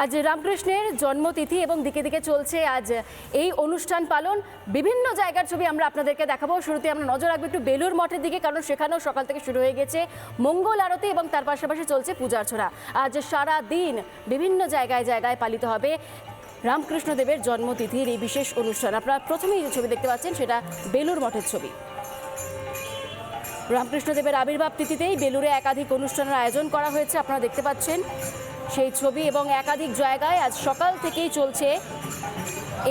আজ রামকৃষ্ণের জন্মতিথি এবং দিকে দিকে চলছে আজ এই অনুষ্ঠান পালন। বিভিন্ন জায়গার ছবি আমরা আপনাদেরকে দেখাবো। শুরুতে আমরা নজর রাখবো একটু বেলুর মঠের দিকে, কারণ সেখানেও সকাল থেকে শুরু হয়ে গেছে মঙ্গল আরতি এবং তার পাশাপাশি চলছে পূজা অর্চনা। আজ সারা দিন বিভিন্ন জায়গায় জায়গায় পালিত হবে রামকৃষ্ণদেবের জন্মতিথির এই বিশেষ অনুষ্ঠান। আপনারা প্রথমেই যে ছবি দেখতে পাচ্ছেন সেটা বেলুর মঠের ছবি। রামকৃষ্ণদেবের আবির্ভাব তিথিতেই বেলুরে একাধিক অনুষ্ঠানের আয়োজন করা হয়েছে, আপনারা দেখতে পাচ্ছেন সেই ছবি। এবং একাধিক জায়গায় আজ সকাল থেকেই চলছে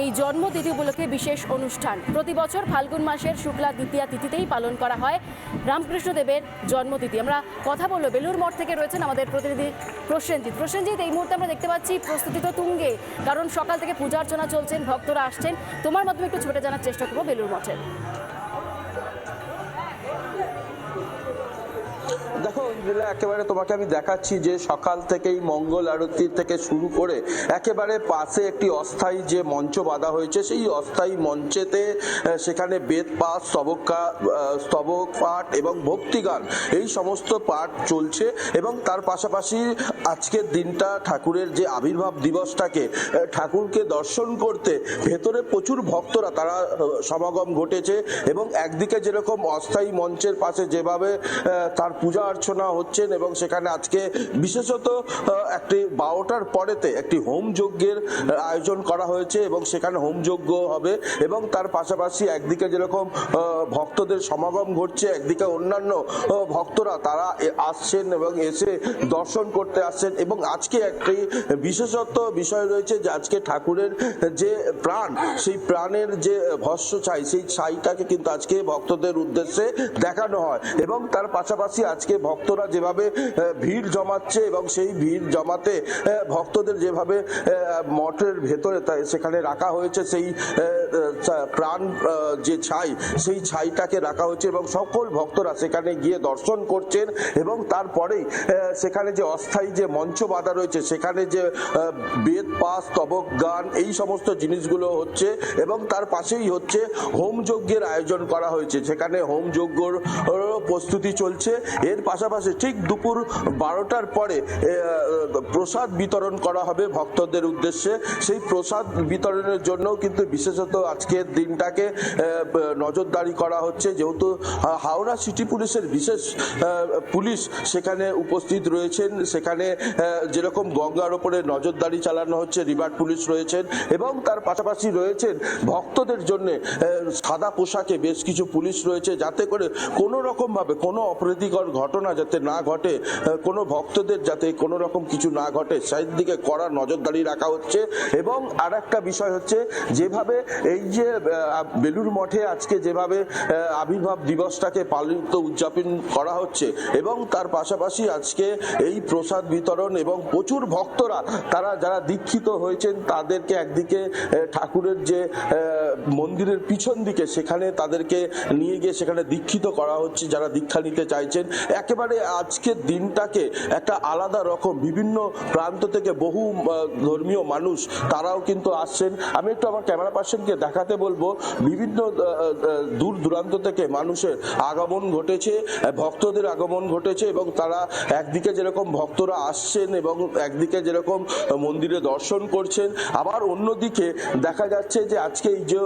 এই জন্মতিথি উপলক্ষে বিশেষ অনুষ্ঠান। প্রতি বছর ফাল্গুন মাসের শুক্লা দ্বিতীয়া তিথিতেই পালন করা হয় রামকৃষ্ণদেবের জন্মতিথি। আমরা কথা বলবো, বেলুর মঠ থেকে রয়েছেন আমাদের প্রতিনিধি প্রসেনজিৎ। প্রসেনজিৎ, এই মুহূর্তে আমরা দেখতে পাচ্ছি প্রস্তুতি তো তুঙ্গে, কারণ সকাল থেকে পূজা অর্চনা চলছেন, ভক্তরা আসছেন। তোমার মাধ্যমে একটু ছবিটা জানার চেষ্টা করবো বেলুর মঠের। দেখো একেবারে তোমাকে আমি দেখাচ্ছি যে সকাল থেকেই মঙ্গল আরতি থেকে শুরু করে একেবারে পাশে একটি অস্থায়ী যে মঞ্চ বাঁধা হয়েছে, সেই অস্থায়ী মঞ্চেতে সেখানে বেদ পাঠ, স্তবক পাঠ এবং ভক্তিগান এই সমস্ত পাঠ চলছে। এবং তার পাশাপাশি আজকের দিনটা ঠাকুরের যে আবির্ভাব দিবসটাকে ঠাকুরকে দর্শন করতে ভেতরে প্রচুর ভক্তরা তারা সমাগম ঘটেছে। এবং একদিকে যেরকম অস্থায়ী মঞ্চের পাশে যেভাবে তার পূজা অর্চনা হচ্ছেন, এবং সেখানে আজকে বিশেষত একটি 12টার পরেতে একটি হোম যজ্ঞের আয়োজন করা হয়েছে এবং সেখানে হোম যজ্ঞ হবে। এবং তার পাশাপাশি একদিকে যেরকম ভক্তদের সমাগম ঘটছে, একদিকে অন্যান্য ভক্তরা তারা আসছেন এবং এসে দর্শন করতে আসছেন। এবং আজকে একটি বিশেষত্ব বিষয় রয়েছে যে আজকে ঠাকুরের যে প্রাণ, সেই প্রাণের যে ভস্য ছাই, সেই ছাইটাকে কিন্তু আজকে ভক্তদের উদ্দেশ্যে দেখানো হয়। এবং তার পাশাপাশি আজকে ভক্তরা যেভাবে ভিড় জমাচ্ছে এবং সেই ভিড় জমাতে ভক্তদের যেভাবে মঠের ভেতরে সেখানে রাখা হয়েছে সেই প্রাণ যে ছাই, সেই ছাইটাকে রাখা হয়েছে এবং সকল ভক্তরা সেখানে গিয়ে দর্শন করছেন। এবং তারপরেই সেখানে যে অস্থায়ী যে মঞ্চ বাঁধা রয়েছে, সেখানে যে বেদ পাঠ, স্তবক গান এই সমস্ত জিনিসগুলো হচ্ছে। এবং তার পাশেই হচ্ছে হোম যজ্ঞের আয়োজন করা হয়েছে, সেখানে হোম যজ্ঞর প্রস্তুতি চলছে। এর পাশাপাশি ঠিক দুপুর 12টার পরে প্রসাদ বিতরণ করা হবে ভক্তদের উদ্দেশ্যে। সেই প্রসাদ বিতরণের জন্য কিন্তু বিশেষত আজকের দিনটাকে নজরদারি করা হচ্ছে, যেহেতু হাওড়া সিটি পুলিশের বিশেষ পুলিশ সেখানে উপস্থিত রয়েছেন। সেখানে যেরকম গঙ্গার ওপরে নজরদারি চালানো হচ্ছে, রিভার পুলিশ রয়েছেন এবং তার পাশাপাশি রয়েছেন ভক্তদের জন্য সাদা পোশাকে বেশ কিছু পুলিশ রয়েছে, যাতে করে কোনো রকমভাবে কোনো অপ্রীতিকর ঘটনা যাতে না ঘটে, কোনো ভক্তদের যাতে কোনো রকম কিছু না ঘটে, সেই দিকে কড়া নজরদারি রাখা হচ্ছে। এবং আর একটা বিষয় হচ্ছে, যেভাবে এই যে বেলুর মঠে আজকে যেভাবে আবির্ভাব দিবসটাকে পালিত উদযাপন করা হচ্ছে, এবং তার পাশাপাশি আজকে এই প্রসাদ বিতরণ এবং প্রচুর ভক্তরা তারা যারা দীক্ষিত হয়েছেন তাদেরকে একদিকে ঠাকুরের যে মন্দিরের পিছন দিকে সেখানে তাদেরকে নিয়ে গিয়ে সেখানে দীক্ষিত করা হচ্ছে, যারা দীক্ষা নিতে চাইছেন। একেবারে আজকের দিনটাকে একটা আলাদা রকম, বিভিন্ন প্রান্ত থেকে বহু ধর্মীয় মানুষ তারাও কিন্তু আসছেন। আমি একটু আমার ক্যামেরা পার্সনকে দেখাতে বলবো, বিভিন্ন দূর দূরান্ত থেকে মানুষের আগমন ঘটেছে, ভক্তদের আগমন ঘটেছে। এবং তারা একদিকে যেরকম ভক্তরা আসছেন এবং একদিকে যেরকম মন্দিরে দর্শন করছেন, আবার অন্যদিকে দেখা যাচ্ছে যে আজকে এই যে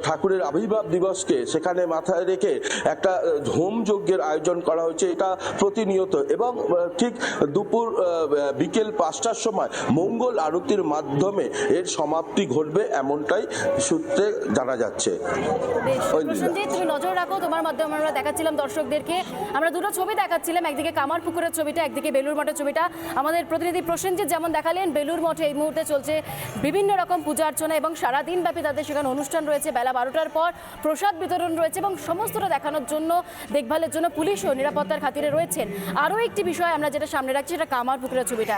ঠাকুরের আবির্ভাব দিবসকে সেখানে মাথায় রেখে একটা হোম যজ্ঞের আয়োজন করা হয়েছে, এটা প্রতিনিয়ত। এবং ঠিক দুপুর বিকেল 5টার সময় মঙ্গল আরতির মাধ্যমে এর সমাপ্তি ঘটবে, এমনটাই সূত্রে জানা যাচ্ছে। তুমি নজর রাখো, তোমার মাধ্যমে আমরা দেখাচ্ছিলাম দর্শকদেরকে, আমরা দুটো ছবি দেখাচ্ছিলাম, একদিকে কামারপুকুরের ছবিটা, একদিকে বেলুর মঠের ছবিটা। আমাদের প্রতিনিধি প্রসেনজিৎ যেমন দেখালেন, বেলুর মঠে এই মুহূর্তে চলছে বিভিন্ন রকম পূজা অর্চনা এবং সারাদিন ব্যাপী তাদের সেখানে অনুষ্ঠান রয়েছে। বেলা 12টার পর প্রসাদ বিতরণ রয়েছে এবং সমস্তটা দেখানোর জন্য, দেখভালের জন্য পুলিশও নিরাপত্তার খাতিরে রয়েছেন। আরও একটি বিষয় আমরা যেটা সামনে রাখছি, সেটা কামারপুকুরের ছবিটা,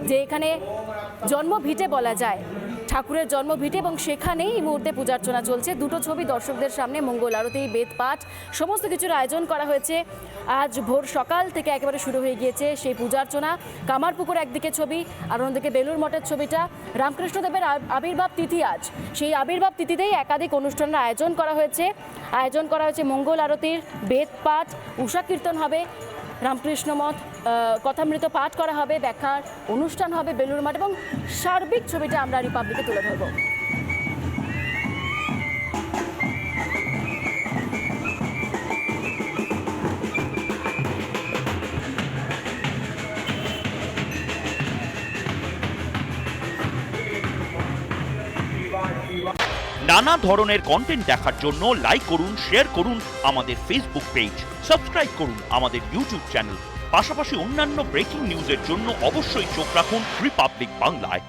যে এখানে জন্মভিটে বলা যায়, ঠাকুরের জন্মভিটে, এবং সেখানেই এই মুহূর্তে পূজার্চনা চলছে। দুটো ছবি দর্শকদের সামনে, মঙ্গল আরতি, বেদ পাঠ সমস্ত কিছুর আয়োজন করা হয়েছে। আজ ভোর সকাল থেকে একেবারে শুরু হয়ে গিয়েছে সেই পূজার্চনা। কামারপুকুর একদিকে ছবি, আর অন্যদিকে বেলুর মঠের ছবিটা। রামকৃষ্ণদেবের আবির্ভাব তিথি আজ, সেই আবির্ভাব তিথিতেই একাধিক অনুষ্ঠানের আয়োজন করা হয়েছে মঙ্গল আরতির, বেদ পাঠ, উষা কীর্তন হবে। রামকৃষ্ণ মঠ কথামৃত পাঠ করা হবে, ব্যাখ্যার অনুষ্ঠান হবে বেলুড় মঠ, এবং সার্বিক ছবিটা আমরা রিপাবলিকে তুলে ধরবো। নানা ধরনের কন্টেন্ট দেখার জন্য লাইক করুন, শেয়ার করুন আমাদের ফেসবুক পেজ, সাবস্ক্রাইব করুন আমাদের ইউটিউব চ্যানেল। পাশাপাশি অন্যান্য ব্রেকিং নিউজের জন্য অবশ্যই চোখ রাখুন রিপাবলিক বাংলায়।